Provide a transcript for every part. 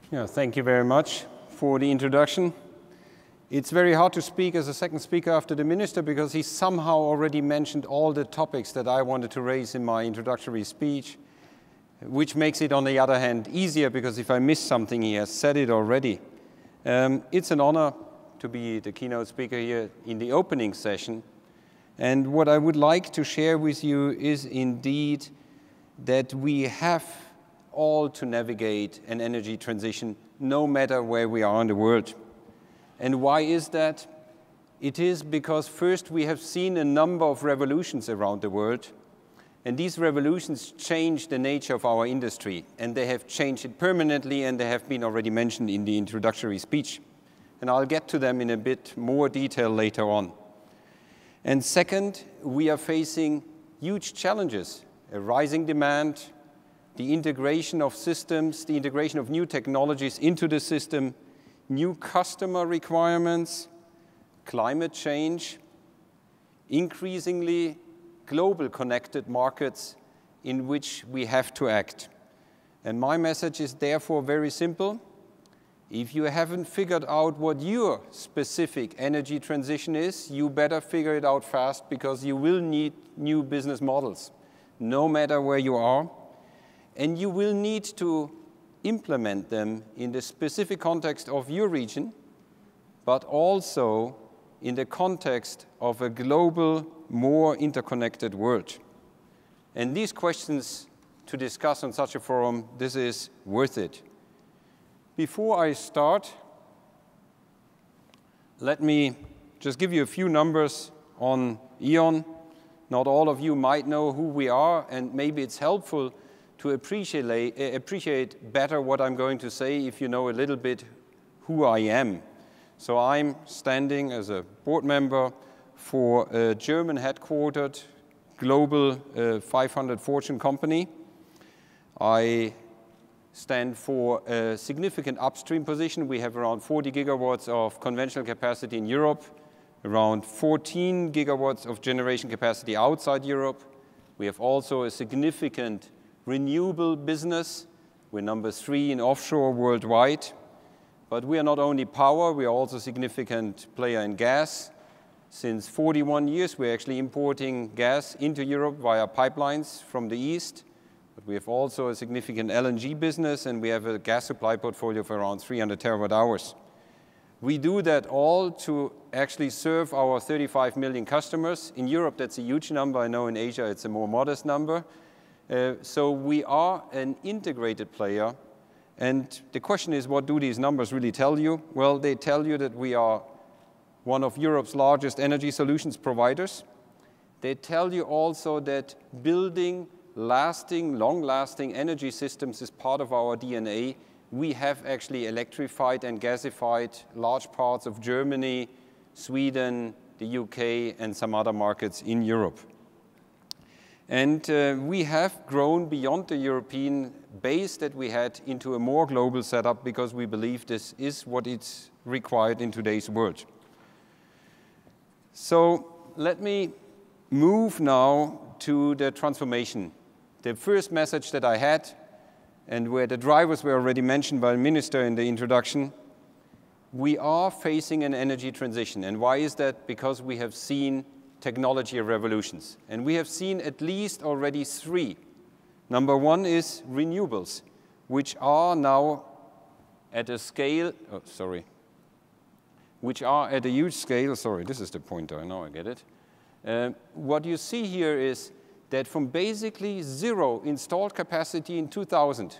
Yeah, thank you very much for the introduction. It's very hard to speak as a second speaker after the minister because he somehow already mentioned all the topics that I wanted to raise in my introductory speech, which makes it, on the other hand, easier because if I miss something, he has said it already. It's an honor to be the keynote speaker here in the opening session. And what I would like to share with you is indeed that we have all to navigate an energy transition, no matter where we are in the world. And why is that? It is because first we have seen a number of revolutions around the world, and these revolutions change the nature of our industry, and they have changed it permanently, and they have been already mentioned in the introductory speech. And I'll get to them in a bit more detail later on. And second, we are facing huge challenges, a rising demand, the integration of systems, the integration of new technologies into the system, new customer requirements, climate change, increasingly global connected markets in which we have to act. And my message is therefore very simple. If you haven't figured out what your specific energy transition is, you better figure it out fast because you will need new business models, no matter where you are. And you will need to implement them in the specific context of your region, but also in the context of a global, more interconnected world. And these questions to discuss on such a forum, this is worth it. Before I start, let me just give you a few numbers on E.ON. Not all of you might know who we are, and maybe it's helpful to appreciate better what I'm going to say if you know a little bit who I am. So I'm standing as a board member for a German headquartered global 500 Fortune company. I stand for a significant upstream position. We have around 40 gigawatts of conventional capacity in Europe, around 14 gigawatts of generation capacity outside Europe. We have also a significant renewable business. We're number 3 in offshore worldwide. But we are not only power, we are also a significant player in gas. Since 41 years, we're actually importing gas into Europe via pipelines from the east. But we have also a significant LNG business, and we have a gas supply portfolio of around 300 terawatt hours. We do that all to actually serve our 35 million customers. In Europe, that's a huge number. I know in Asia, it's a more modest number. So we are an integrated player. And the question is, what do these numbers really tell you? Well, they tell you that we are one of Europe's largest energy solutions providers. They tell you also that building lasting, long-lasting energy systems is part of our DNA. We have actually electrified and gasified large parts of Germany, Sweden, the UK, and some other markets in Europe. And we have grown beyond the European base that we had into a more global setup because we believe this is what is required in today's world. So let me move now to the transformation. The first message that I had, and where the drivers were already mentioned by the minister in the introduction, we are facing an energy transition. And why is that? Because we have seen technology revolutions. And we have seen at least already 3. Number 1 is renewables, which are now at a scale, which are at a huge scale. Sorry, this is the pointer, now I get it. What you see here is that from basically 0 installed capacity in 2000,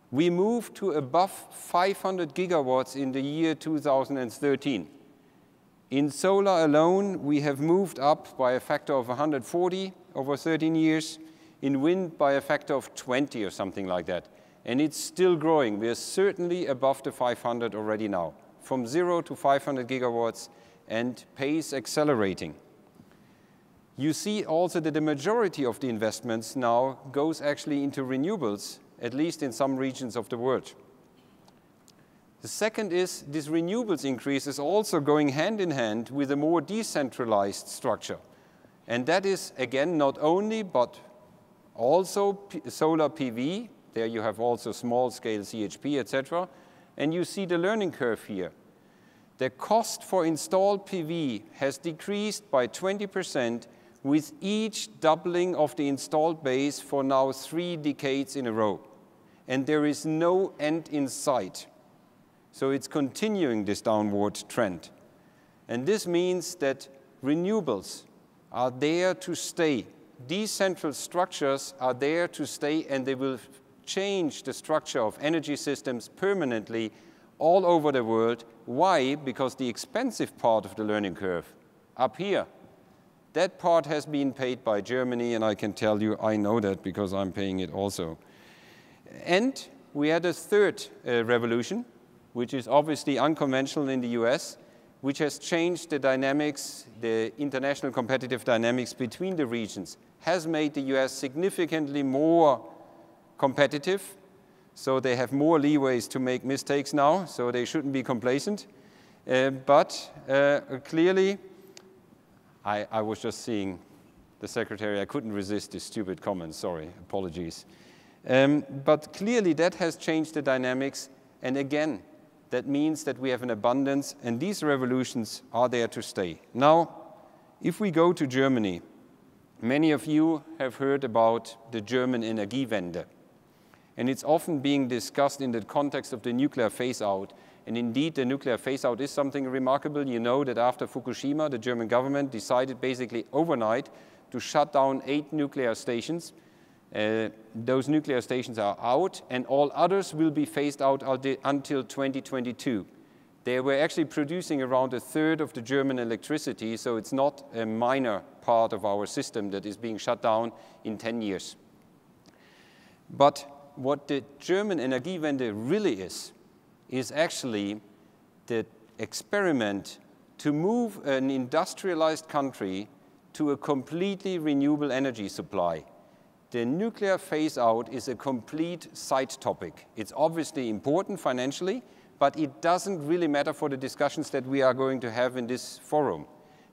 we moved to above 500 gigawatts in the year 2013. In solar alone, we have moved up by a factor of 140 over 13 years. In wind, by a factor of 20 or something like that. And it's still growing. We are certainly above the 500 already now, from 0 to 500 gigawatts, and pace accelerating. You see also that the majority of the investments now goes actually into renewables, at least in some regions of the world. The second is this renewables increase is also going hand in hand with a more decentralized structure. And that is, again, not only, but also solar PV. There you have also small-scale CHP, etc. And you see the learning curve here. The cost for installed PV has decreased by 20% with each doubling of the installed base for now 3 decades in a row. And there is no end in sight. So it's continuing this downward trend. And this means that renewables are there to stay. Decentral structures are there to stay, and they will change the structure of energy systems permanently all over the world. Why? Because the expensive part of the learning curve, up here, that part has been paid by Germany, and I can tell you I know that because I'm paying it also. And we had a third revolution, which is obviously unconventional in the US, which has changed the dynamics, the international competitive dynamics between the regions, has made the US significantly more competitive. So they have more leeways to make mistakes now, so they shouldn't be complacent. But clearly, I was just seeing the secretary. I couldn't resist this stupid comment. Sorry, apologies. But clearly, that has changed the dynamics. And again, that means that we have an abundance, and these revolutions are there to stay. Now, if we go to Germany, many of you have heard about the German Energiewende. And it's often being discussed in the context of the nuclear phase-out. And indeed, the nuclear phase-out is something remarkable. You know that after Fukushima, the German government decided basically overnight to shut down 8 nuclear stations. Those nuclear stations are out, and all others will be phased out until 2022. They were actually producing around 1/3 of the German electricity, so it's not a minor part of our system that is being shut down in 10 years. But what the German Energiewende really is actually the experiment to move an industrialized country to a completely renewable energy supply. The nuclear phase-out is a complete side topic. It's obviously important financially, but it doesn't really matter for the discussions that we are going to have in this forum.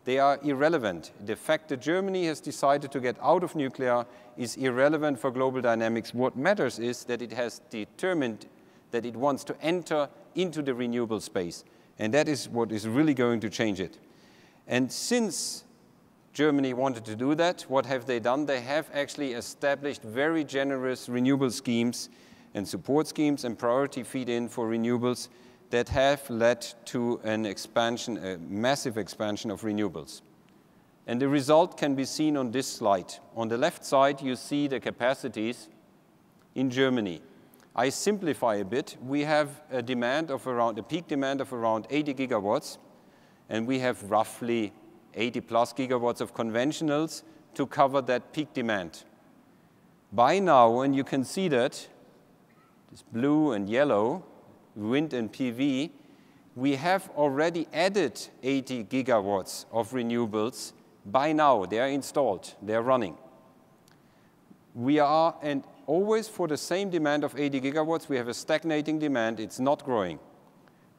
They are irrelevant. The fact that Germany has decided to get out of nuclear is irrelevant for global dynamics. What matters is that it has determined that it wants to enter into the renewable space. And that is what is really going to change it. And since Germany wanted to do that, what have they done? They have actually established very generous renewable schemes and support schemes and priority feed-in for renewables that have led to an expansion, a massive expansion of renewables. And the result can be seen on this slide. On the left side, you see the capacities in Germany. I simplify a bit. We have a demand of around, a peak demand of around 80 gigawatts, and we have roughly 80 plus gigawatts of conventionals to cover that peak demand. By now, and you can see that, this blue and yellow, wind and PV, we have already added 80 gigawatts of renewables. By now, they are installed, they are running. We are, and always for the same demand of 80 gigawatts, we have a stagnating demand, it's not growing.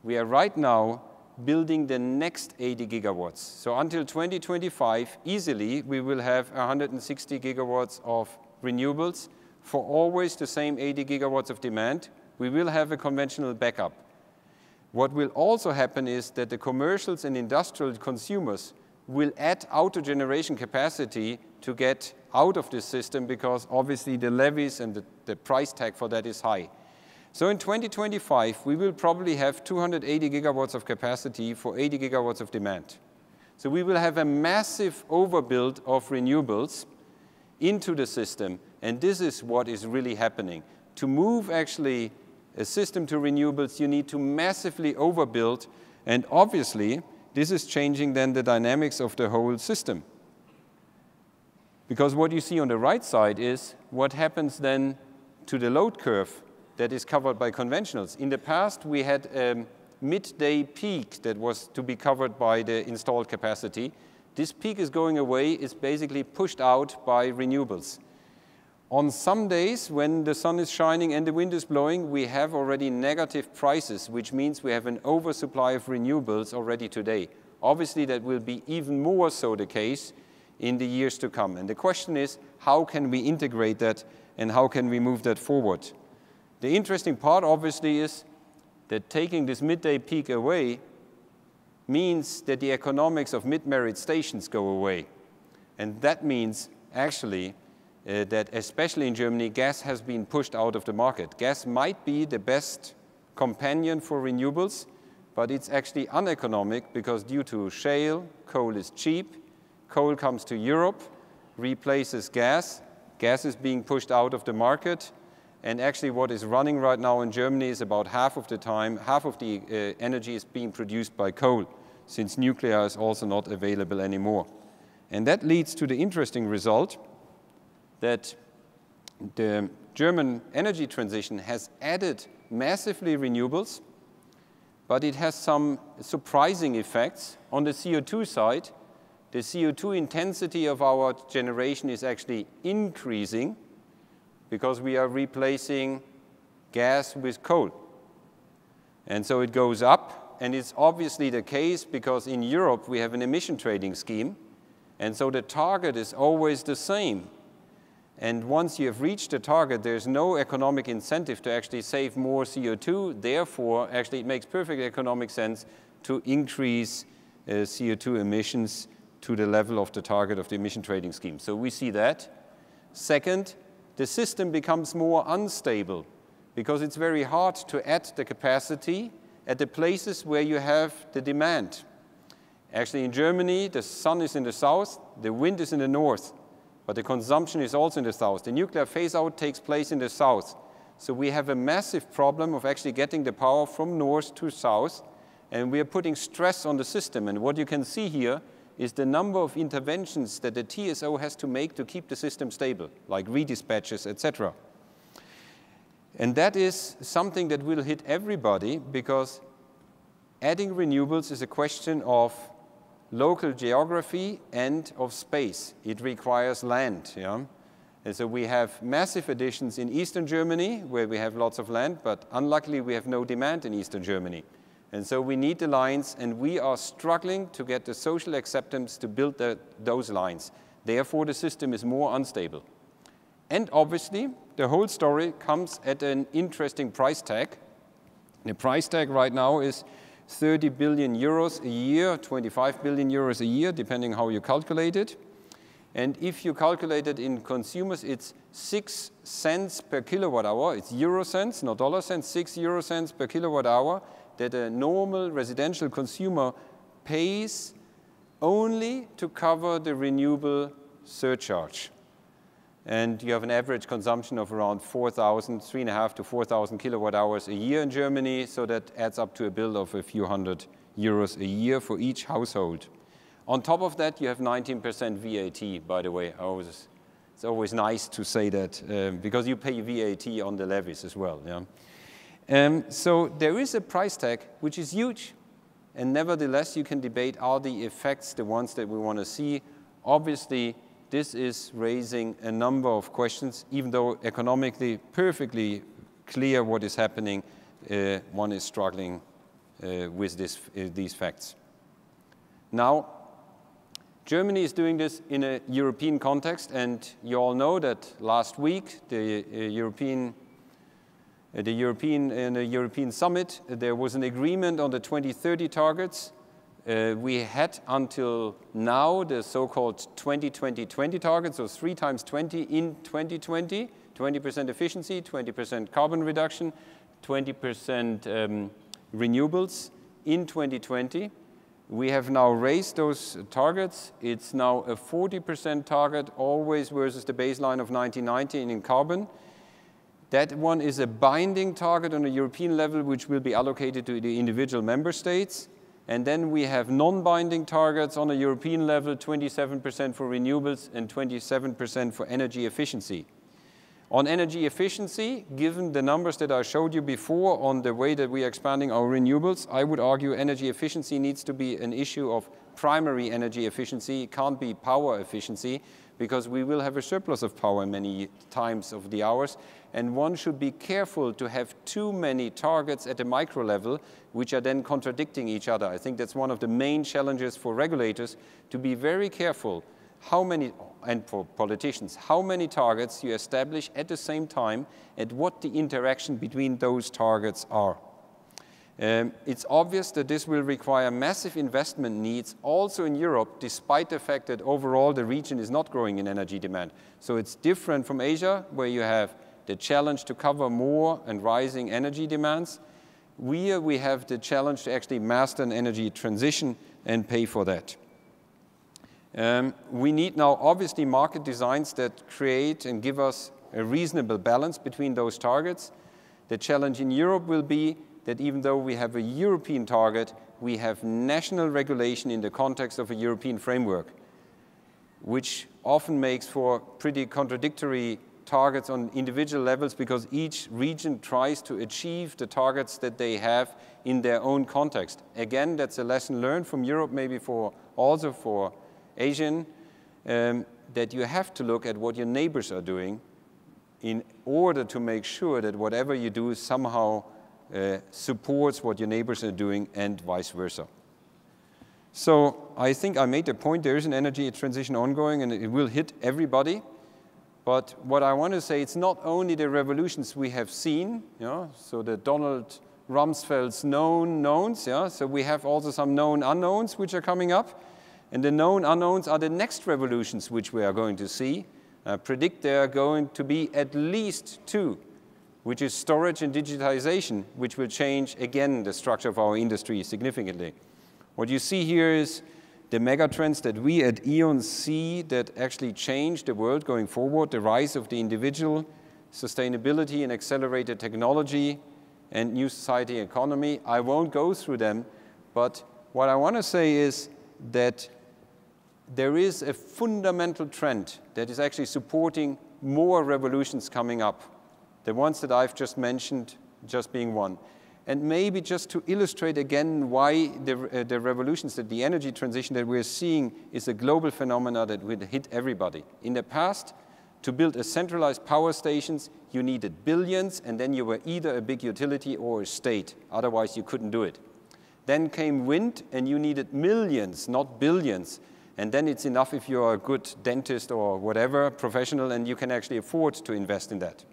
We are right now building the next 80 gigawatts. So until 2025, easily, we will have 160 gigawatts of renewables for always the same 80 gigawatts of demand. We will have a conventional backup. What will also happen is that the commercials and industrial consumers will add auto generation capacity to get out of this system because obviously the levies and the price tag for that is high. So in 2025, we will probably have 280 gigawatts of capacity for 80 gigawatts of demand. So we will have a massive overbuild of renewables into the system, and this is what is really happening. To move actually a system to renewables, you need to massively overbuild, and obviously, this is changing then the dynamics of the whole system. Because what you see on the right side is what happens then to the load curve that is covered by conventionals. In the past, we had a midday peak that was to be covered by the installed capacity. This peak is going away, it's basically pushed out by renewables. On some days, when the sun is shining and the wind is blowing, we have already negative prices, which means we have an oversupply of renewables already today. Obviously, that will be even more so the case in the years to come. And the question is, how can we integrate that and how can we move that forward? The interesting part, obviously, is that taking this midday peak away means that the economics of mid-merit stations go away. And that means actually that especially in Germany, gas has been pushed out of the market. Gas might be the best companion for renewables, but it's actually uneconomic because due to shale, coal is cheap, coal comes to Europe, replaces gas, gas is being pushed out of the market, and actually what is running right now in Germany is about half of the time, half of the energy is being produced by coal, since nuclear is also not available anymore. And that leads to the interesting result that the German energy transition has added massively renewables, but it has some surprising effects. On the CO2 side, the CO2 intensity of our generation is actually increasing because we are replacing gas with coal. And so it goes up, and it's obviously the case because in Europe we have an emission trading scheme, and so the target is always the same. And once you have reached the target, there's no economic incentive to actually save more CO2. Therefore, actually, it makes perfect economic sense to increase CO2 emissions to the level of the target of the emission trading scheme. So we see that. Second, the system becomes more unstable because it's very hard to add the capacity at the places where you have the demand. Actually, in Germany, the sun is in the south, the wind is in the north, but the consumption is also in the south. The nuclear phase-out takes place in the south. So we have a massive problem of actually getting the power from north to south, and we are putting stress on the system. And what you can see here is the number of interventions that the TSO has to make to keep the system stable, like redispatches, etc. And that is something that will hit everybody because adding renewables is a question of local geography and of space. It requires land. Yeah? And so we have massive additions in Eastern Germany where we have lots of land, but unluckily we have no demand in Eastern Germany. And so we need the lines, and we are struggling to get the social acceptance to build those lines. Therefore, the system is more unstable. And obviously, the whole story comes at an interesting price tag. The price tag right now is 30 billion euros a year, 25 billion euros a year, depending how you calculate it. And if you calculate it in consumers, it's 6 cents per kilowatt hour. It's euro cents, not dollar cents, 6 euro cents per kilowatt hour that a normal residential consumer pays only to cover the renewable surcharge. And you have an average consumption of around 3.5 to 4,000 kilowatt hours a year in Germany, so that adds up to a bill of a few hundred euros a year for each household. On top of that, you have 19% VAT, by the way. It's always nice to say that because you pay VAT on the levies as well. Yeah? So there is a price tag which is huge, and nevertheless you can debate, are the effects the ones that we want to see? Obviously, this is raising a number of questions, even though economically perfectly clear what is happening, one is struggling with these facts. Now, Germany is doing this in a European context, and you all know that last week the European Summit, there was an agreement on the 2030 targets. We had until now the so-called 20-20-20 targets, so 3 times 20 in 2020, 20% efficiency, 20% carbon reduction, 20% renewables in 2020. We have now raised those targets. It's now a 40% target, always versus the baseline of 1990 in carbon. That one is a binding target on a European level, which will be allocated to the individual member states. And then we have non-binding targets on a European level, 27% for renewables and 27% for energy efficiency. On energy efficiency, given the numbers that I showed you before on the way that we are expanding our renewables, I would argue energy efficiency needs to be an issue of primary energy efficiency. It can't be power efficiency, because we will have a surplus of power many times of the hours. And one should be careful to have too many targets at a micro level, which are then contradicting each other. I think that's one of the main challenges for regulators, to be very careful how many, and for politicians, how many targets you establish at the same time and what the interaction between those targets are. It's obvious that this will require massive investment needs also in Europe, despite the fact that overall the region is not growing in energy demand. So it's different from Asia, where you have the challenge to cover more and rising energy demands. We have the challenge to actually master an energy transition and pay for that. We need now obviously market designs that create and give us a reasonable balance between those targets. The challenge in Europe will be that even though we have a European target, we have national regulation in the context of a European framework, which often makes for pretty contradictory targets on individual levels because each region tries to achieve the targets that they have in their own context. Again, that's a lesson learned from Europe, maybe also for Asian, that you have to look at what your neighbors are doing in order to make sure that whatever you do somehow supports what your neighbors are doing and vice versa. So I think I made the point, there is an energy transition ongoing and it will hit everybody. But what I want to say, it's not only the revolutions we have seen, so the Donald Rumsfeld's known knowns, so we have also some known unknowns which are coming up. And the known unknowns are the next revolutions which we are going to see. I predict there are going to be at least two, which is storage and digitization, which will change, again, the structure of our industry significantly. What you see here is the megatrends that we at E.ON see that actually change the world going forward, the rise of the individual, sustainability and accelerated technology, and new society economy. I won't go through them, but what I want to say is that there is a fundamental trend that is actually supporting more revolutions coming up. The ones that I've just mentioned just being one. And maybe just to illustrate again why the revolutions, that the energy transition that we're seeing is a global phenomenon that will hit everybody. In the past, to build a centralized power stations, you needed billions, and then you were either a big utility or a state. Otherwise, you couldn't do it. Then came wind, and you needed millions, not billions. And then it's enough if you're a good dentist or whatever, professional, and you can actually afford to invest in that.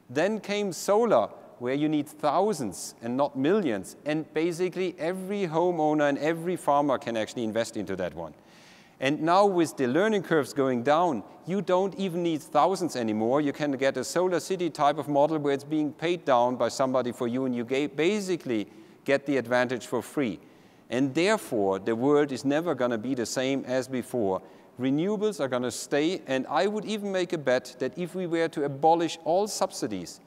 Then came solar, where you need thousands and not millions. And basically, every homeowner and every farmer can actually invest into that one. And now with the learning curves going down, you don't even need thousands anymore. You can get a solar city type of model where it's being paid down by somebody for you, and you basically get the advantage for free. And therefore, the world is never going to be the same as before. Renewables are going to stay, and I would even make a bet that if we were to abolish all subsidies,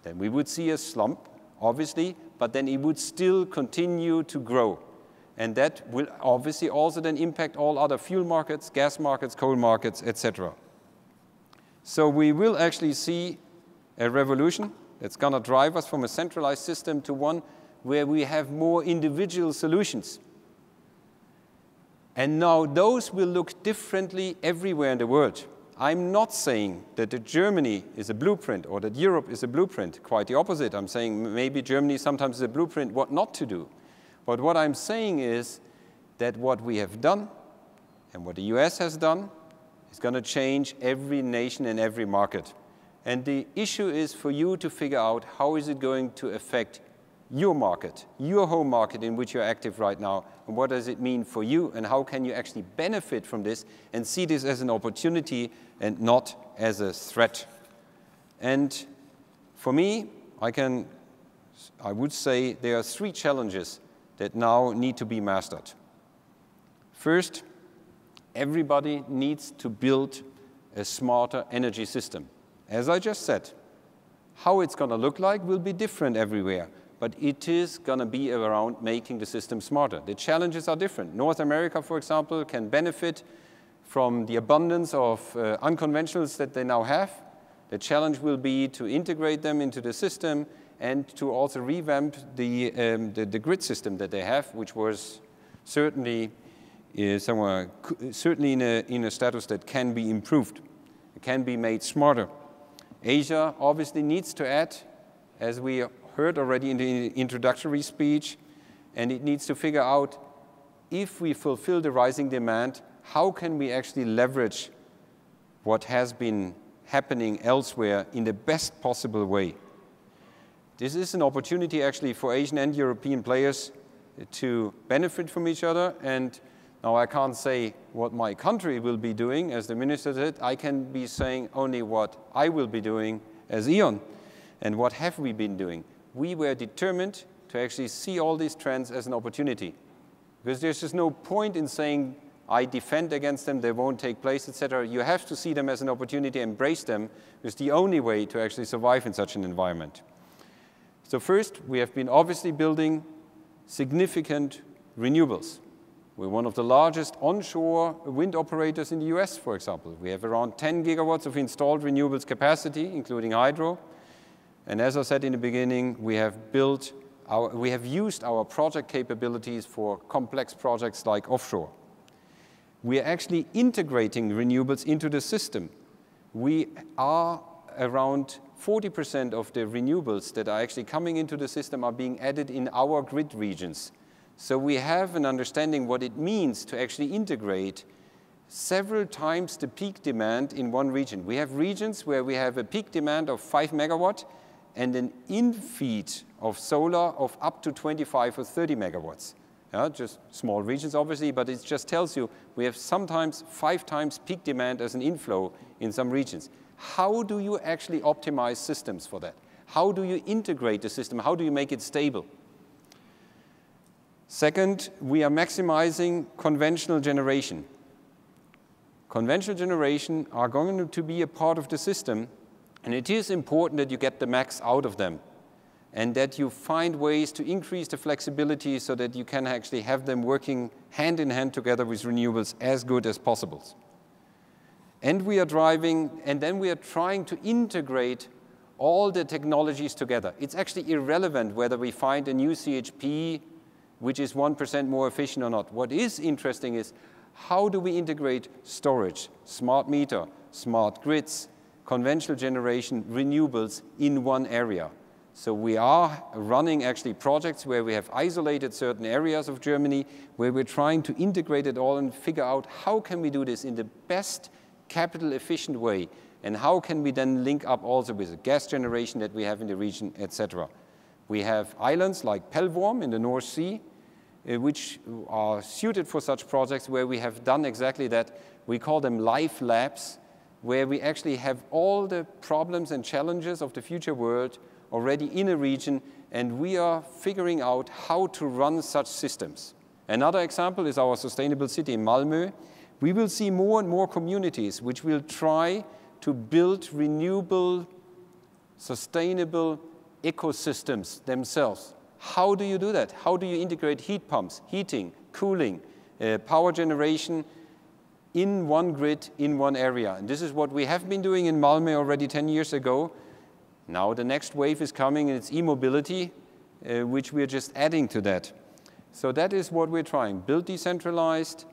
then we would see a slump, obviously, but then it would still continue to grow. And that will obviously also then impact all other fuel markets, gas markets, coal markets, etc. So we will actually see a revolution that's going to drive us from a centralized system to one where we have more individual solutions. And now those will look differently everywhere in the world. I'm not saying that Germany is a blueprint or that Europe is a blueprint. Quite the opposite. I'm saying maybe Germany sometimes is a blueprint what not to do. But what I'm saying is that what we have done and what the US has done is going to change every nation and every market. And the issue is for you to figure out how is it going to affect your market, your home market in which you're active right now, and what does it mean for you, and how can you actually benefit from this and see this as an opportunity and not as a threat. And for me, I would say there are three challenges that now need to be mastered. First, everybody needs to build a smarter energy system. As I just said, how it's going to look like will be different everywhere. But it is going to be around making the system smarter. The challenges are different. North America, for example, can benefit from the abundance of unconventionals that they now have. The challenge will be to integrate them into the system and to also revamp the grid system that they have, which was certainly in a status that can be improved. It can be made smarter. Asia obviously needs to add, as we heard already in the introductory speech, and it needs to figure out if we fulfill the rising demand, how can we actually leverage what has been happening elsewhere in the best possible way. This is an opportunity actually for Asian and European players to benefit from each other. And now I can't say what my country will be doing, as the minister said. I can be saying only what I will be doing as E.ON. And what have we been doing? We were determined to actually see all these trends as an opportunity. Because there's just no point in saying, I defend against them, they won't take place, etc. You have to see them as an opportunity, embrace them. It's the only way to actually survive in such an environment. So first, we have been obviously building significant renewables. We're one of the largest onshore wind operators in the US, for example. We have around 10 gigawatts of installed renewables capacity, including hydro. And as I said in the beginning, we have used our project capabilities for complex projects like offshore. We are actually integrating renewables into the system. We are around 40% of the renewables that are actually coming into the system are being added in our grid regions. So we have an understanding what it means to actually integrate several times the peak demand in one region. We have regions where we have a peak demand of 5 megawatt and an in-feed of solar of up to 25 or 30 megawatts. Just small regions, obviously, but it just tells you we have sometimes 5 times peak demand as an inflow in some regions. How do you actually optimize systems for that? How do you integrate the system? How do you make it stable? Second, we are maximizing conventional generation. Conventional generation are going to be a part of the system, and it is important that you get the max out of them, and that you find ways to increase the flexibility so that you can actually have them working hand in hand together with renewables as good as possible. And then we are trying to integrate all the technologies together. It's actually irrelevant whether we find a new CHP which is 1% more efficient or not. What is interesting is how do we integrate storage, smart meter, smart grids, conventional generation, renewables in one area. So we are running actually projects where we have isolated certain areas of Germany where we're trying to integrate it all and figure out how can we do this in the best capital efficient way, and how can we then link up also with the gas generation that we have in the region, etc. We have islands like Pellworm in the North Sea, which are suited for such projects where we have done exactly that. We call them life labs, where we actually have all the problems and challenges of the future world already in a region, and we are figuring out how to run such systems. Another example is our sustainable city in Malmö. We will see more and more communities which will try to build renewable, sustainable ecosystems themselves. How do you do that? How do you integrate heat pumps, heating, cooling, power generation in one grid, in one area? And this is what we have been doing in Malmö already 10 years ago. Now the next wave is coming, and it's e-mobility, which we're just adding to that. So that is what we're trying. Build decentralized,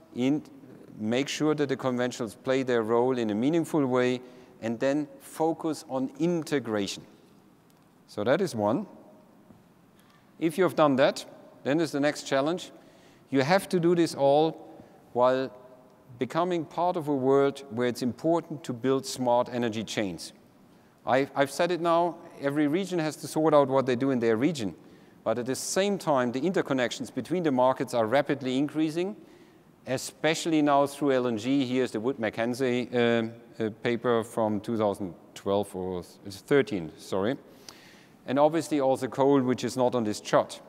make sure that the conventionals play their role in a meaningful way, and then focus on integration. So that is one. If you have done that, then there's the next challenge. You have to do this all while becoming part of a world where it's important to build smart energy chains. I've said it now, every region has to sort out what they do in their region. But at the same time, the interconnections between the markets are rapidly increasing, especially now through LNG. Here's the Wood Mackenzie paper from 2012 or 13, sorry. And obviously also coal, which is not on this chart.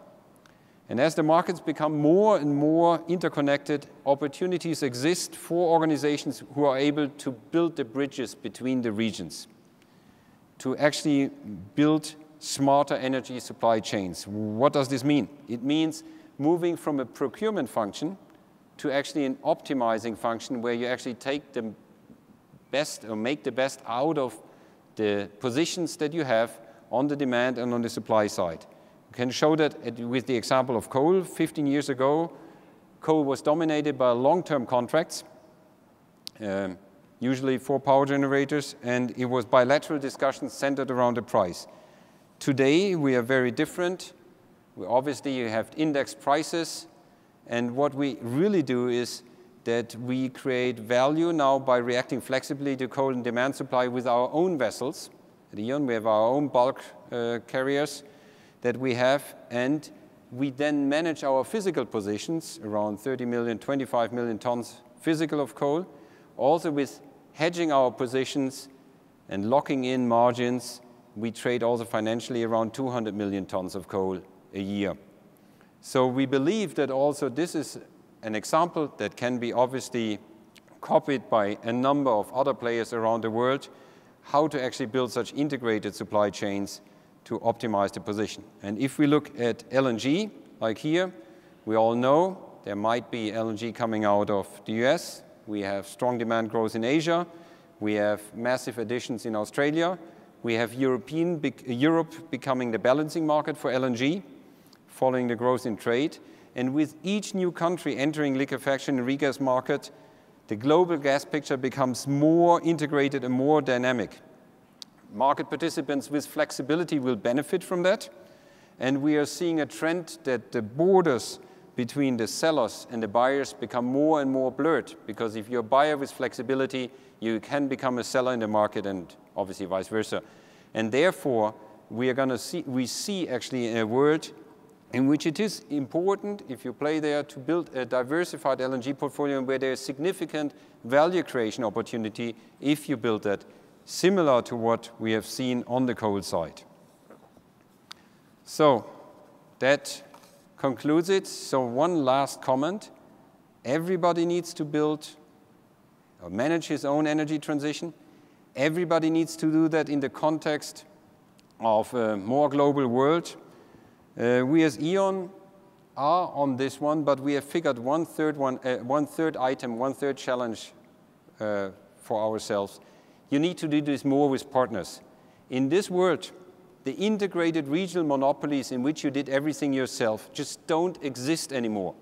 And as the markets become more and more interconnected, opportunities exist for organizations who are able to build the bridges between the regions, to actually build smarter energy supply chains. What does this mean? It means moving from a procurement function to actually an optimizing function where you actually take the best or make the best out of the positions that you have on the demand and on the supply side. You can show that with the example of coal. 15 years ago, coal was dominated by long-term contracts, usually for power generators, and it was bilateral discussions centered around the price. Today, we are very different. Obviously, you have indexed prices, and what we really do is that we create value now by reacting flexibly to coal and demand supply with our own vessels. At E.ON, we have our own bulk carriers, that we have, and we then manage our physical positions, around 30 million, 25 million tons physical of coal, also with hedging our positions and locking in margins. We trade also financially around 200 million tons of coal a year. So we believe that also this is an example that can be obviously copied by a number of other players around the world, how to actually build such integrated supply chains to optimize the position. And if we look at LNG, like here, we all know there might be LNG coming out of the US. We have strong demand growth in Asia. We have massive additions in Australia. We have Europe becoming the balancing market for LNG, following the growth in trade. And with each new country entering liquefaction and regas market, the global gas picture becomes more integrated and more dynamic. Market participants with flexibility will benefit from that. And we are seeing a trend that the borders between the sellers and the buyers become more and more blurred, because if you're a buyer with flexibility, you can become a seller in the market, and obviously vice versa. And therefore, we see actually a world in which it is important, if you play there, to build a diversified LNG portfolio where there is significant value creation opportunity if you build that, similar to what we have seen on the coal side. So that concludes it. So one last comment. Everybody needs to build or manage his own energy transition. Everybody needs to do that in the context of a more global world. We as E.ON are on this one, but we have figured one third challenge for ourselves. You need to do this more with partners. In this world, the integrated regional monopolies in which you did everything yourself just don't exist anymore.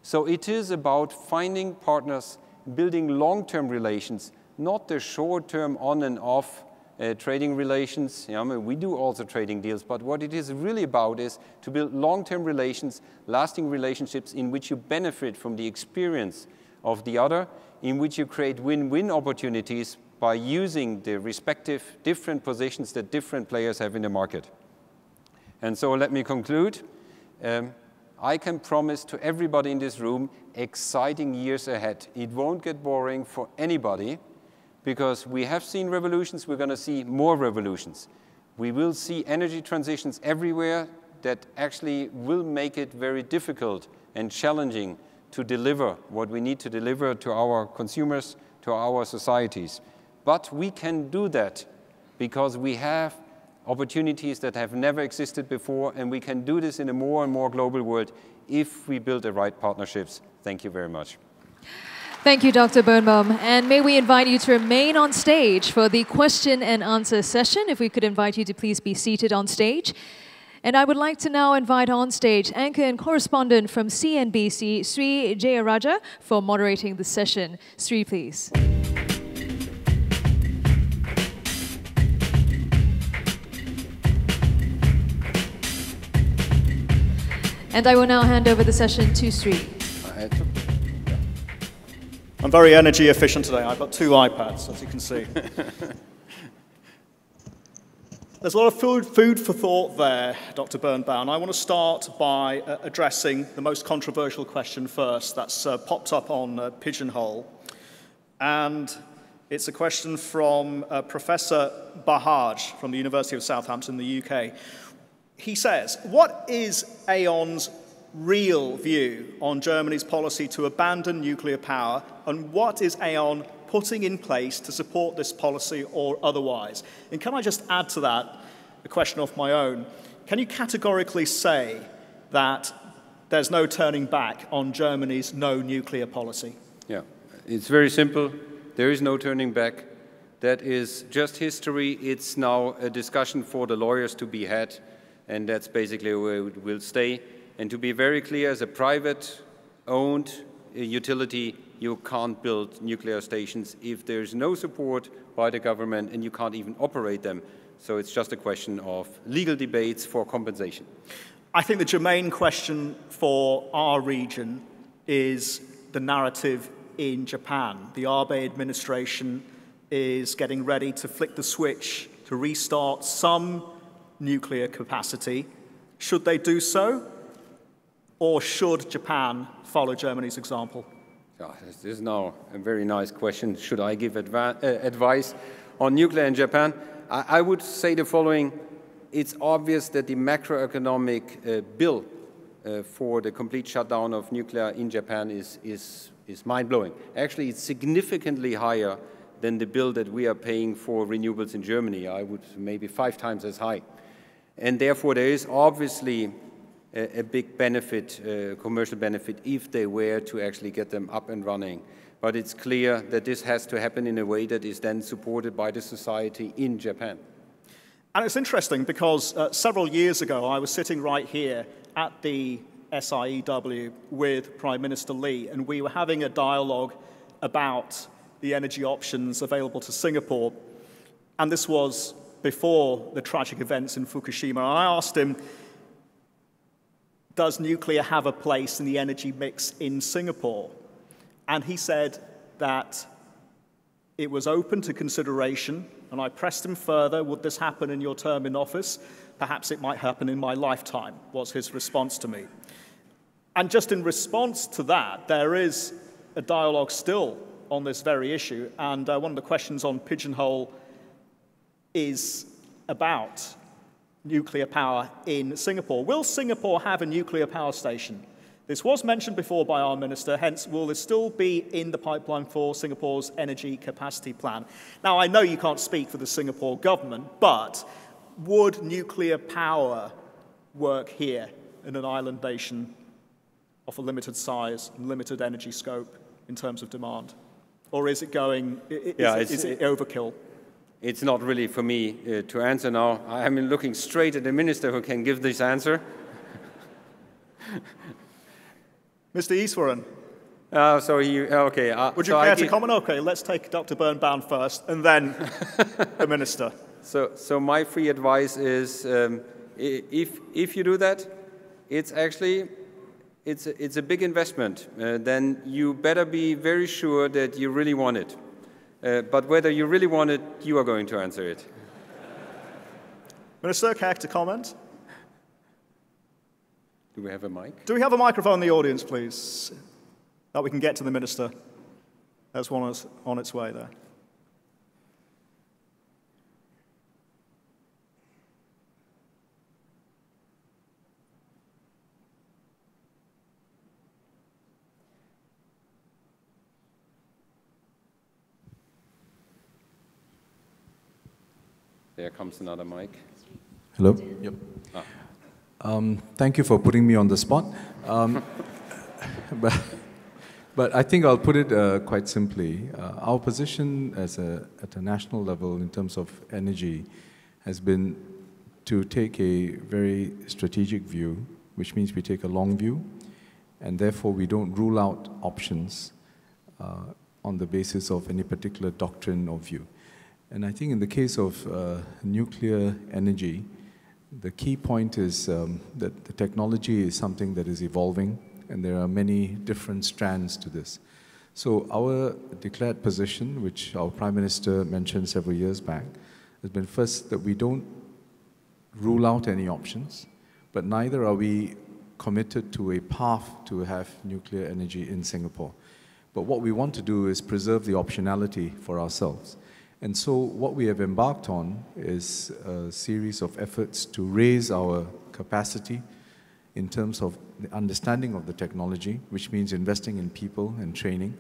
So it is about finding partners, building long-term relations, not the short-term on and off trading relations. You know, I mean, we do also trading deals, but what it is really about is to build long-term relations, lasting relationships in which you benefit from the experience of the other, in which you create win-win opportunities by using the respective different positions that different players have in the market. And so let me conclude. I can promise to everybody in this room exciting years ahead. It won't get boring for anybody, because we have seen revolutions, we're going to see more revolutions. We will see energy transitions everywhere that actually will make it very difficult and challenging to deliver what we need to deliver to our consumers, to our societies. But we can do that because we have opportunities that have never existed before, and we can do this in a more and more global world if we build the right partnerships. Thank you very much. Thank you, Dr. Birnbaum. And may we invite you to remain on stage for the question and answer session. If we could invite you to please be seated on stage. And I would like to now invite on stage anchor and correspondent from CNBC, Sri Jayaraja, for moderating the session. Sri, please. And I will now hand over the session to Sri. I'm very energy efficient today. I've got 2 iPads, as you can see. There's a lot of food for thought there, Dr. Birnbaum. I want to start by addressing the most controversial question first. That's popped up on Pigeonhole. And it's a question from Professor Bahaj from the University of Southampton, the UK. He says, what is E.ON's real view on Germany's policy to abandon nuclear power, and what is E.ON putting in place to support this policy or otherwise? And can I just add to that a question of my own? Can you categorically say that there's no turning back on Germany's no nuclear policy? Yeah, it's very simple. There is no turning back. That is just history. It's now a discussion for the lawyers to be had, and that's basically where it will stay. And to be very clear, as a private-owned utility, you can't build nuclear stations if there's no support by the government, and you can't even operate them. So it's just a question of legal debates for compensation. I think the germane question for our region is the narrative in Japan. The Abe administration is getting ready to flick the switch to restart some nuclear capacity, Should they do so, or should Japan follow Germany's example? This is now a very nice question. Should I give advice on nuclear in Japan? I would say the following. It's obvious that the macroeconomic bill for the complete shutdown of nuclear in Japan is mind-blowing. Actually, it's significantly higher than the bill that we are paying for renewables in Germany. I would maybe 5 times as high. And therefore, there is obviously a big benefit, commercial benefit, if they were to actually get them up and running. But it's clear that this has to happen in a way that is then supported by the society in Japan. And it's interesting because several years ago, I was sitting right here at the SIEW with Prime Minister Lee, and we were having a dialogue about the energy options available to Singapore. And this was before the tragic events in Fukushima. And I asked him, does nuclear have a place in the energy mix in Singapore? And he said that it was open to consideration. And I pressed him further, would this happen in your term in office? Perhaps it might happen in my lifetime, was his response to me. And just in response to that, there is a dialogue still on this very issue. And one of the questions on Pigeonhole is about nuclear power in Singapore. Will Singapore have a nuclear power station? This was mentioned before by our minister, hence will this still be in the pipeline for Singapore's energy capacity plan? Now, I know you can't speak for the Singapore government, but would nuclear power work here in an island nation of a limited size and limited energy scope in terms of demand? Or is it going, is it overkill? It's not really for me to answer now. I'm looking straight at the minister who can give this answer. Mr. Iswaran. Would you care to comment? Okay, let's take Dr. Birnbaum first, and then the minister. So my free advice is, if you do that, it's actually it's a big investment. Then you better be very sure that you really want it. But whether you really want it, you are going to answer it. Minister, care to comment? Do we have a mic? Do we have a microphone in the audience, please? That we can get to the minister. There's one on its way there. There comes another mic. Hello? Yep. Thank you for putting me on the spot. But I think I'll put it quite simply. Our position at a national level in terms of energy has been to take a very strategic view, which means we take a long view, and therefore we don't rule out options on the basis of any particular doctrine or view. And I think in the case of nuclear energy, the key point is that the technology is something that is evolving, and there are many different strands to this. So our declared position, which our Prime Minister mentioned several years back, has been first that we don't rule out any options, but neither are we committed to a path to have nuclear energy in Singapore. But what we want to do is preserve the optionality for ourselves. And so what we have embarked on is a series of efforts to raise our capacity in terms of the understanding of the technology, which means investing in people and training,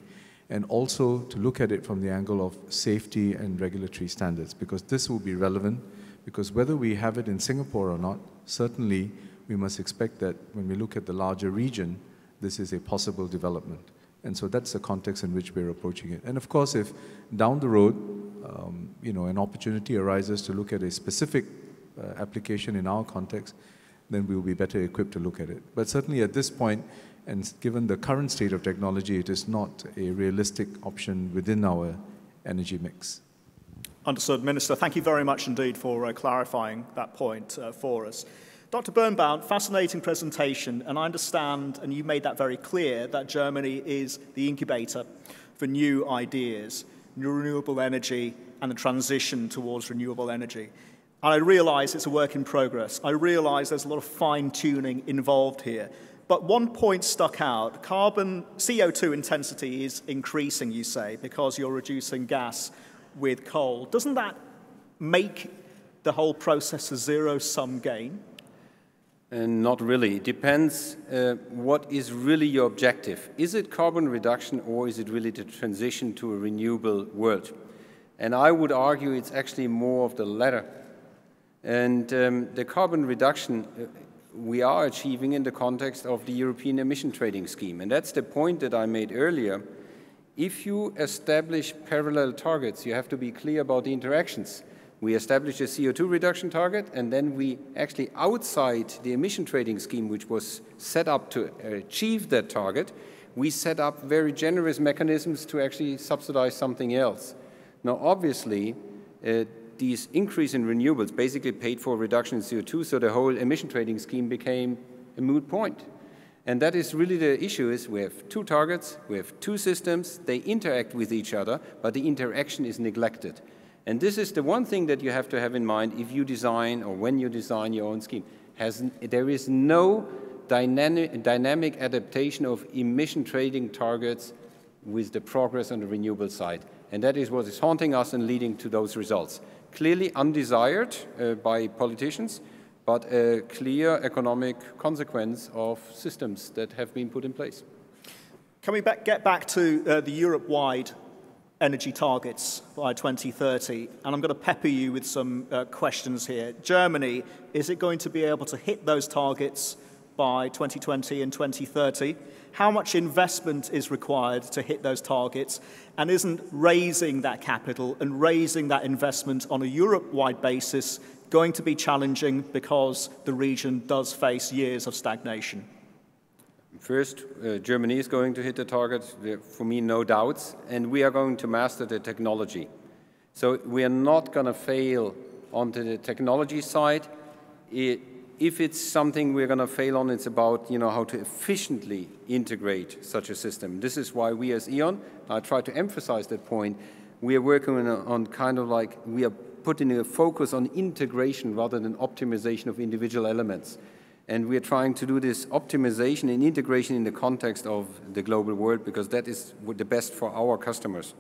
and also to look at it from the angle of safety and regulatory standards, because this will be relevant, because whether we have it in Singapore or not, certainly we must expect that when we look at the larger region, this is a possible development. And so that's the context in which we're approaching it. And of course, if down the road, an opportunity arises to look at a specific application in our context, then we'll be better equipped to look at it. But certainly at this point, and given the current state of technology, it is not a realistic option within our energy mix. Understood. Minister, thank you very much indeed for clarifying that point for us. Dr. Birnbaum, fascinating presentation, and I understand, and you made that very clear, that Germany is the incubator for new ideas, new renewable energy, and the transition towards renewable energy. And I realize it's a work in progress. I realize there's a lot of fine-tuning involved here. But one point stuck out. CO2 intensity is increasing, you say, because you're reducing gas with coal. Doesn't that make the whole process a zero-sum game? Not really. It depends what is really your objective. Is it carbon reduction, or is it really the transition to a renewable world? And I would argue it's actually more of the latter. And the carbon reduction we are achieving in the context of the European Emission Trading Scheme. And that's the point that I made earlier. If you establish parallel targets, you have to be clear about the interactions. We established a CO2 reduction target, and then we actually, outside the emission trading scheme, which was set up to achieve that target, we set up very generous mechanisms to actually subsidize something else. Now, obviously, these increase in renewables basically paid for a reduction in CO2, so the whole emission trading scheme became a moot point. And that is really the issue, is we have two targets, we have two systems, they interact with each other, but the interaction is neglected. And this is the one thing that you have to have in mind if you design, or when you design your own scheme. There is no dynamic adaptation of emission trading targets with the progress on the renewable side. And that is what is haunting us and leading to those results. Clearly undesired by politicians, but a clear economic consequence of systems that have been put in place. Can we get back to the Europe-wide energy targets by 2030? And I'm going to pepper you with some questions here. Germany, is it going to be able to hit those targets by 2020 and 2030? How much investment is required to hit those targets? And isn't raising that capital and raising that investment on a Europe-wide basis going to be challenging because the region does face years of stagnation? First, Germany is going to hit the target, for me, no doubts, and we are going to master the technology. So we are not going to fail on the technology side. If it's something we're going to fail on, it's about how to efficiently integrate such a system. This is why we as E.ON, I try to emphasize that point, we are working on kind of like, we are putting a focus on integration rather than optimization of individual elements. And we are trying to do this optimization and integration in the context of the global world, because that is the best for our customers.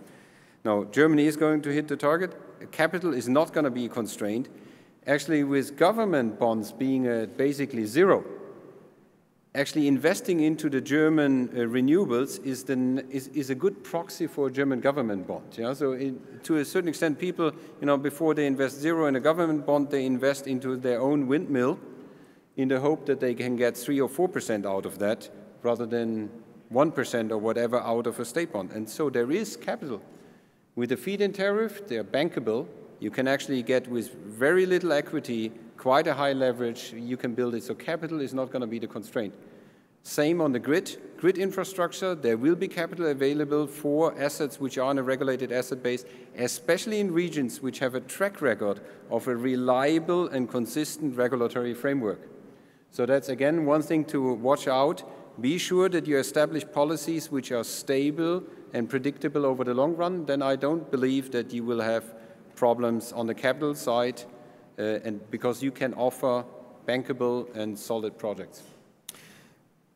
Now, Germany is going to hit the target. Capital is not going to be constrained. Actually, with government bonds being basically zero, actually investing into the German renewables is a good proxy for a German government bond. Yeah? So to a certain extent, people, before they invest zero in a government bond, they invest into their own windmill in the hope that they can get 3 or 4% out of that, rather than 1% or whatever out of a state bond. And so there is capital. With the feed-in tariff, they are bankable. You can actually get, with very little equity, quite a high leverage, you can build it. So capital is not going to be the constraint. Same on the grid infrastructure. There will be capital available for assets which are on a regulated asset base, especially in regions which have a track record of a reliable and consistent regulatory framework. So that's, again, one thing to watch out. Be sure that you establish policies which are stable and predictable over the long run. Then I don't believe that you will have problems on the capital side, and because you can offer bankable and solid projects.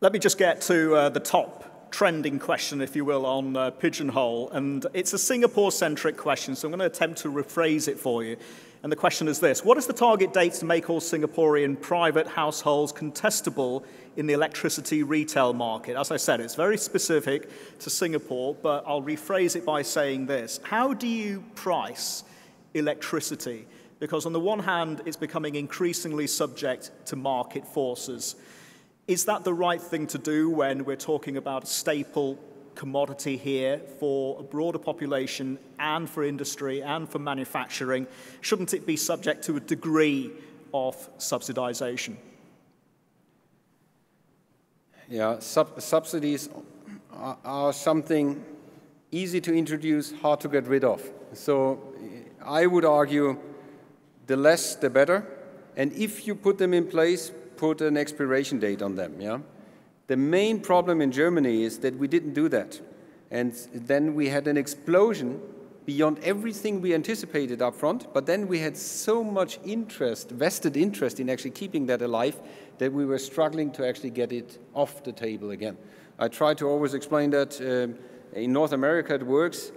Let me just get to the top trending question, if you will, on Pigeonhole. And it's a Singapore-centric question, so I'm going to attempt to rephrase it for you. And the question is this: what is the target date to make all Singaporean private households contestable in the electricity retail market? As I said, it's very specific to Singapore, but I'll rephrase it by saying this. How do you price electricity? Because on the one hand, it's becoming increasingly subject to market forces. Is that the right thing to do when we're talking about a staple commodity here for a broader population and for industry and for manufacturing? Shouldn't it be subject to a degree of subsidization? Yeah, subsidies are something easy to introduce, hard to get rid of. So I would argue the less, the better. And if you put them in place, put an expiration date on them. Yeah? The main problem in Germany is that we didn't do that. And then we had an explosion beyond everything we anticipated up front, but then we had so much interest, vested interest in actually keeping that alive, that we were struggling to actually get it off the table again. I try to always explain that in North America it works.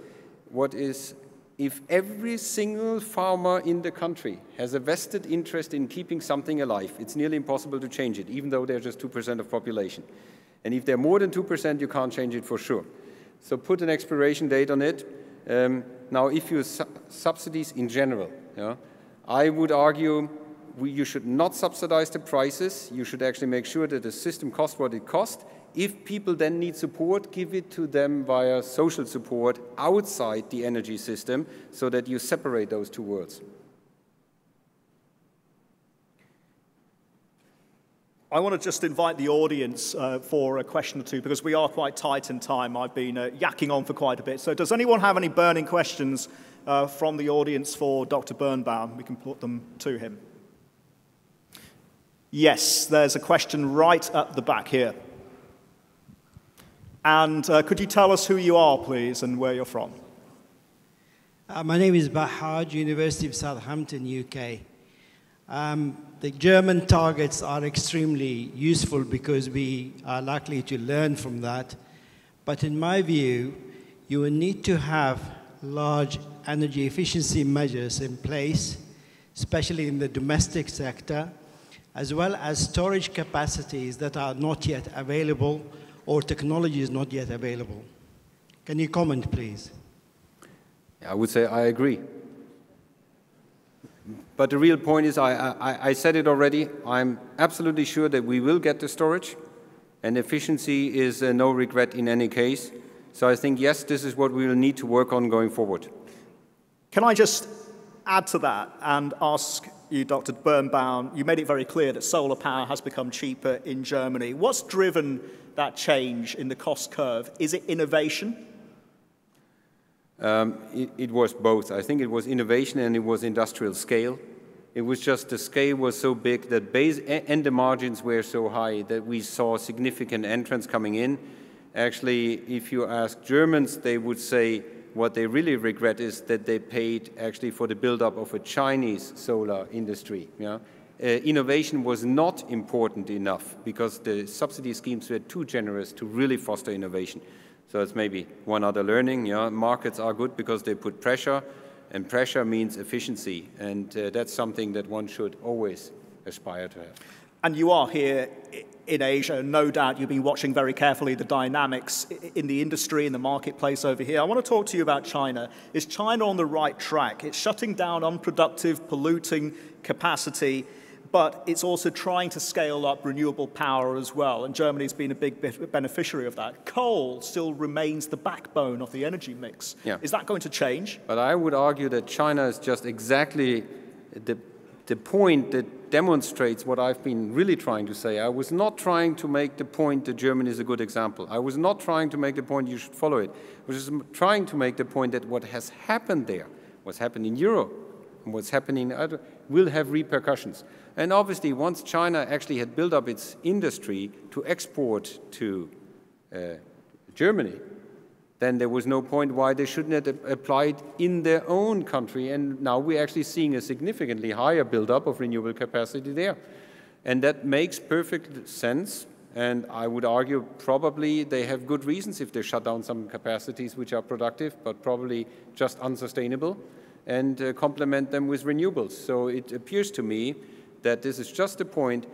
If every single farmer in the country has a vested interest in keeping something alive, it's nearly impossible to change it, even though they're just 2% of population. And if they're more than 2%, you can't change it for sure. So put an expiration date on it. Now, if you subsidies in general, I would argue you should not subsidize the prices. You should actually make sure that the system costs what it costs. If people then need support, give it to them via social support outside the energy system so that you separate those two worlds. I want to just invite the audience for a question or two, because we are quite tight in time. I've been yakking on for quite a bit. So does anyone have any burning questions from the audience for Dr. Birnbaum? We can put them to him. Yes, there's a question right at the back here. And could you tell us who you are, please, and where you're from? My name is Bahaj, University of Southampton, UK. The German targets are extremely useful because we are likely to learn from that. But in my view, you will need to have large energy efficiency measures in place, especially in the domestic sector, as well as storage capacities that are not yet available or technology is not yet available. Can you comment, please? I would say I agree. But the real point is, I said it already, I'm absolutely sure that we will get the storage, and efficiency is no regret in any case. So I think, yes, this is what we will need to work on going forward. Can I just add to that and ask you, Dr. Birnbaum, you made it very clear that solar power has become cheaper in Germany. What's driven that change in the cost curve? Is it innovation? It was both. I think it was innovation and it was industrial scale. It was just the scale was so big that and the margins were so high that we saw significant entrants coming in. Actually, if you ask Germans, they would say what they really regret is that they paid actually for the build-up of a Chinese solar industry. Innovation was not important enough because the subsidy schemes were too generous to really foster innovation. So it's maybe one other learning. Markets are good because they put pressure, and pressure means efficiency. And that's something that one should always aspire to have. And you are here in Asia. No doubt you've been watching very carefully the dynamics in the industry, in the marketplace over here. I want to talk to you about China. Is China on the right track? It's shutting down unproductive, polluting capacity, but it's also trying to scale up renewable power as well, and Germany's been a big beneficiary of that. Coal still remains the backbone of the energy mix. Yeah. Is that going to change? But I would argue that China is just exactly the point that demonstrates what I've been really trying to say. I was not trying to make the point that Germany is a good example. I was not trying to make the point you should follow it. I was just trying to make the point that what has happened there, what's happened in Europe, and what's happening will have repercussions. And obviously, once China actually had built up its industry to export to Germany, then there was no point why they shouldn't have applied in their own country. And now we're actually seeing a significantly higher buildup of renewable capacity there. And that makes perfect sense. And I would argue probably they have good reasons if they shut down some capacities which are productive, but probably just unsustainable, and complement them with renewables. So it appears to me that this is just a point,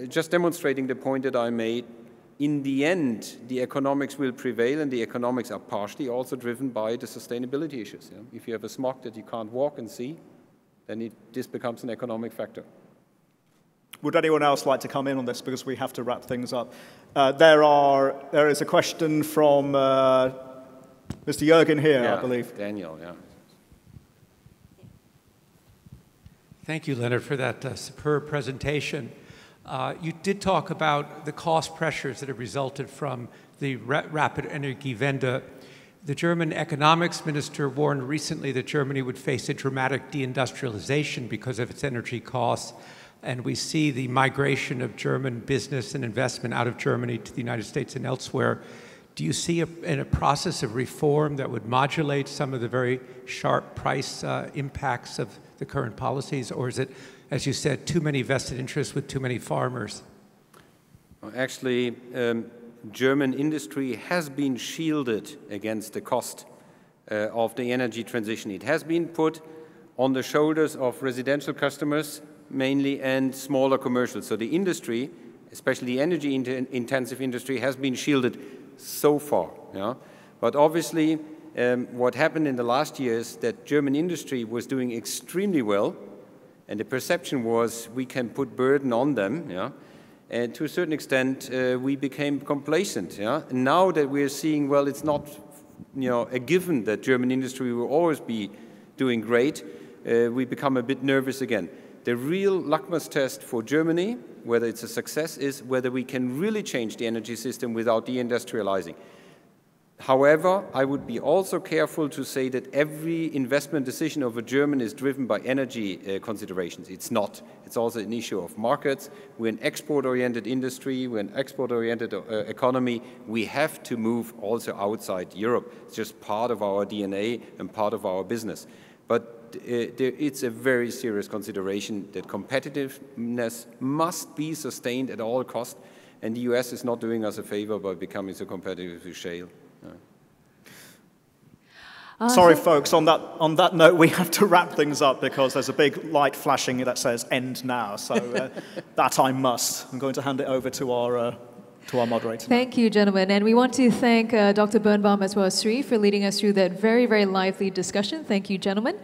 just demonstrating the point that I made. In the end, the economics will prevail, and the economics are partially also driven by the sustainability issues. If you have a smog that you can't walk and see, then this becomes an economic factor. Would anyone else like to come in on this, because we have to wrap things up? There is a question from Mr. Jürgen here, I believe. Daniel, yeah. Thank you, Leonard, for that superb presentation. You did talk about the cost pressures that have resulted from the rapid Energiewende. The German economics minister warned recently that Germany would face a dramatic deindustrialization because of its energy costs, and we see the migration of German business and investment out of Germany to the United States and elsewhere. do you see in a process of reform that would modulate some of the very sharp price impacts of the current policies? Or is it, as you said, too many vested interests with too many farmers? Actually, German industry has been shielded against the cost of the energy transition. It has been put on the shoulders of residential customers mainly and smaller commercials. So the industry, especially the energy intensive industry, has been shielded so far. Yeah? But obviously, what happened in the last years that German industry was doing extremely well, and the perception was we can put burden on them. Yeah? And to a certain extent, we became complacent. Yeah? And now that we're seeing, well, it's not a given that German industry will always be doing great, we become a bit nervous again. The real litmus test for Germany, whether it's a success, is whether we can really change the energy system without deindustrializing. However, I would be also careful to say that every investment decision of a German is driven by energy considerations. It's not. It's also an issue of markets. We're an export-oriented industry. We're an export-oriented economy. We have to move also outside Europe. It's just part of our DNA and part of our business. But it's a very serious consideration that competitiveness must be sustained at all costs, and the US is not doing us a favor by becoming so competitive with shale. Sorry, folks, on that note, we have to wrap things up because there's a big light flashing that says end now. So that I must. I'm going to hand it over to our moderator. Thank you, gentlemen. And we want to thank Dr. Birnbaum as well as Sri for leading us through that very, very lively discussion. Thank you, gentlemen.